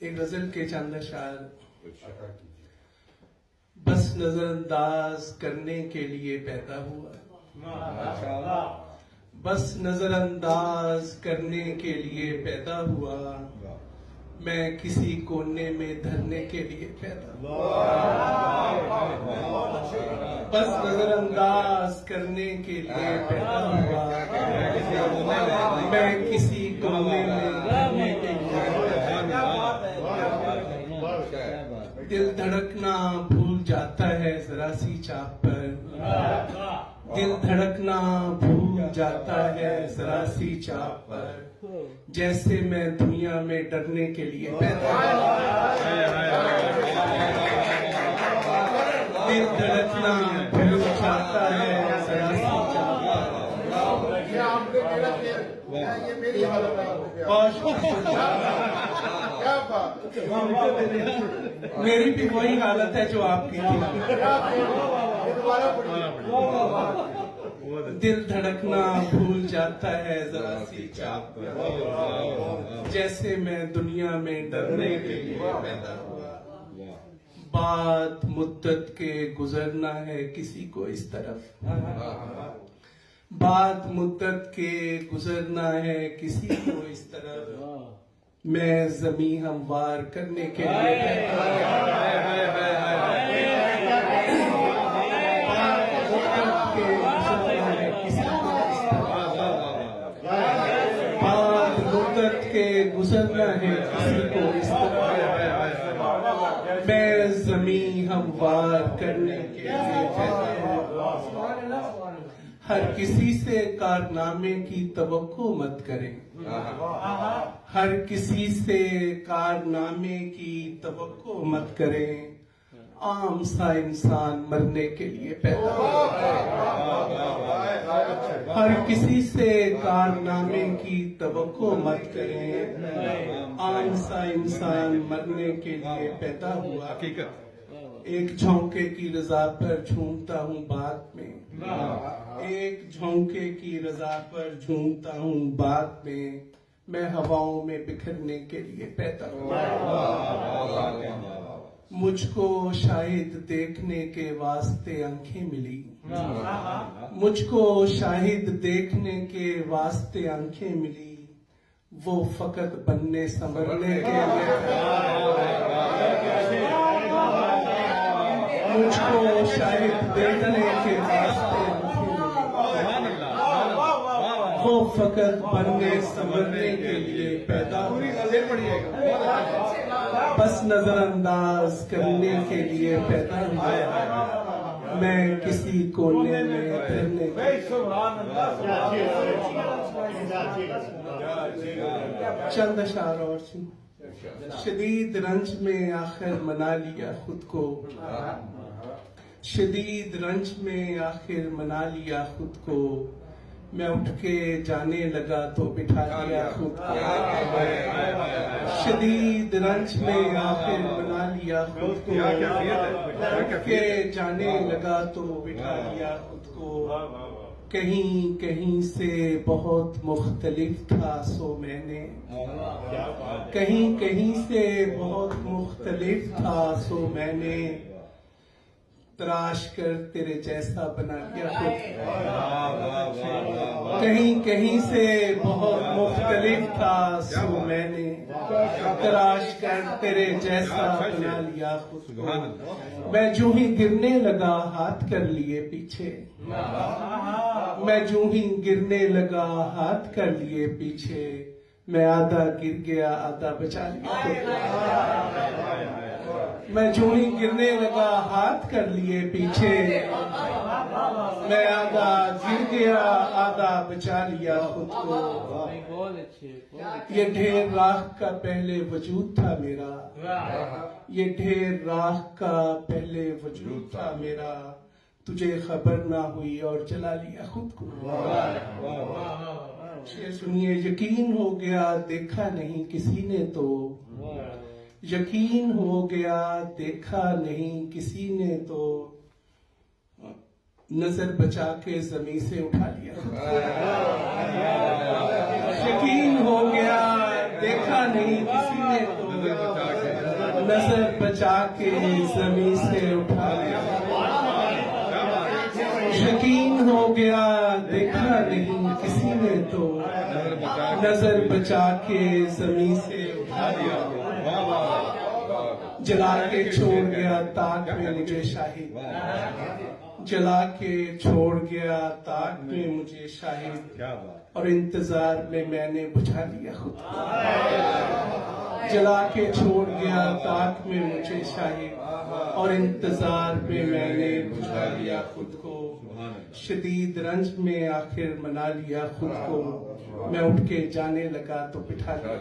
ایک غزل کے چند اشعار۔ بس نظر انداز کرنے کے لیے پیدا ہوا، بس نظر انداز کرنے کے لیے پیدا ہوا، میں کسی کونے میں دھرنے کے لیے پیدا ہوا۔ بس نظر انداز کرنے کے لیے پیدا ہوا، میں کسی کونے میں دھرنے کے لیے پیدا ہوا۔ دل دھڑکنا بھول جاتا ہے ذرا سی چاہ پر، دل دھڑکنا بھول جاتا ہے ذرا سی چاہ پر، جیسے میں دنیا میں ڈرنے کے لیے پیدا ہوا۔ دل دھڑکنا بھول جاتا ہے ذرا سی چاہ پر۔ میری بھی وہی حالت ہے جو آپ کی تھی۔ دل دھڑکنا بھول جاتا ہے ذرا سی چاہ پر، جیسے میں دنیا میں ڈرنے کے لیے پیدا ہوا۔ بات مدت کے گزرنا ہے کسی کو اس طرف، بات مدت کے گزرنا ہے کسی کو اس طرف، میں زمین ہموار کرنے کے لیے پیدا ہوا۔ بات مدت کے گزرنا ہے کسی کو اس طرح، میں زمین ہموار کرنے کے لیے پیدا ہوا۔ ہر کسی سے کارنامے کی توقع مت کریں، ہر کسی سے کارنامے کی توقع مت کریں، عام سا انسان مرنے کے لیے پیدا ہوا۔ ہر کسی سے کارنامے کی توقع مت کریں، عام سا انسان مرنے کے لیے پیدا ہوا۔ ایک جھونکے کی رضا پر جھومتا ہوں بات میں، ایک جھونکے کی رضا پر جھومتا ہوں بات میں، میں ہواؤں میں بکھرنے کے لیے پیدا ہوا۔ مجھ کو شاہد دیکھنے کے واسطے آنکھیں ملی، مجھ کو شاہد دیکھنے کے واسطے آنکھیں ملی، وہ فقط بننے سنورنے کے لیے، مجھ کو شاہد دیکھنے کے واسطے وہ فقط بننے سنورنے کے لیے پیدا ہوئی۔ بس نظر انداز کرنے کے لیے پیدا ہوا، میں کسی کونے میں دھرنے کے لیے۔ چند اشعار اور سن۔ شدید رنج میں آخر منا لیا خود کو، شدید رنج میں آخر منا لیا خود کو، میں اٹھ کے جانے لگا تو بٹھا لیا خود کو۔ شدید رنج میں آخر منا لیا خود کو، اٹھ کے جانے لگا تو بٹھا لیا خود کو، کہیں کہیں سے بہت مختلف تھا سو میں نے، کہیں کہیں سے بہت مختلف تھا سو میں نے، تراش کر تیرے جیسا بنا لیا خود کو۔ کہیں کہیں سے بہت مختلف تھا سو میں نے، تراش کر تیرے جیسا بنا لیا خود کو، میں جو ہی گرنے لگا ہاتھ کر لیے پیچھے، میں جو ہی گرنے لگا ہاتھ کر لیے پیچھے، میں آدھا گر گیا آدھا بچا لیا خود کو۔ میں جو ہی گرنے لگا ہاتھ کر لیے پیچھے، میں آدھا گر گیا آدھا بچا لیا خود کو۔ یہ ڈھیر راہ کا پہلے وجود تھا میرا، یہ ڈھیر راہ کا پہلے وجود تھا میرا، تجھے خبر نہ ہوئی اور جلا لیا خود کو۔ شعر سنیے۔ یقین ہو گیا دیکھا نہیں کسی نے تو، یقین ہو گیا دیکھا نہیں کسی نے تو، نظر بچا کے زمین سے اٹھا لیا۔ یقین ہو گیا دیکھا نہیں کسی نے تو، نظر بچا کے زمین سے اٹھا لیا یقین ہو گیا دیکھا نہیں کسی نے تو نظر بچا کے زمین سے اٹھا لیا جلا کے چھوڑ گیا تاک میں مجھے شاہد جلا کے چھوڑ گیا تاک میں مجھے شاہد اور انتظار میں نے بجھا لیا خود کو جلا کے چھوڑ گیا تاک میں مجھے شاہد اور انتظار میں نے بجھا لیا خود کو شدید رنج میں آخر منا لیا خود کو میں اٹھ کے جانے لگا تو بٹھا لیا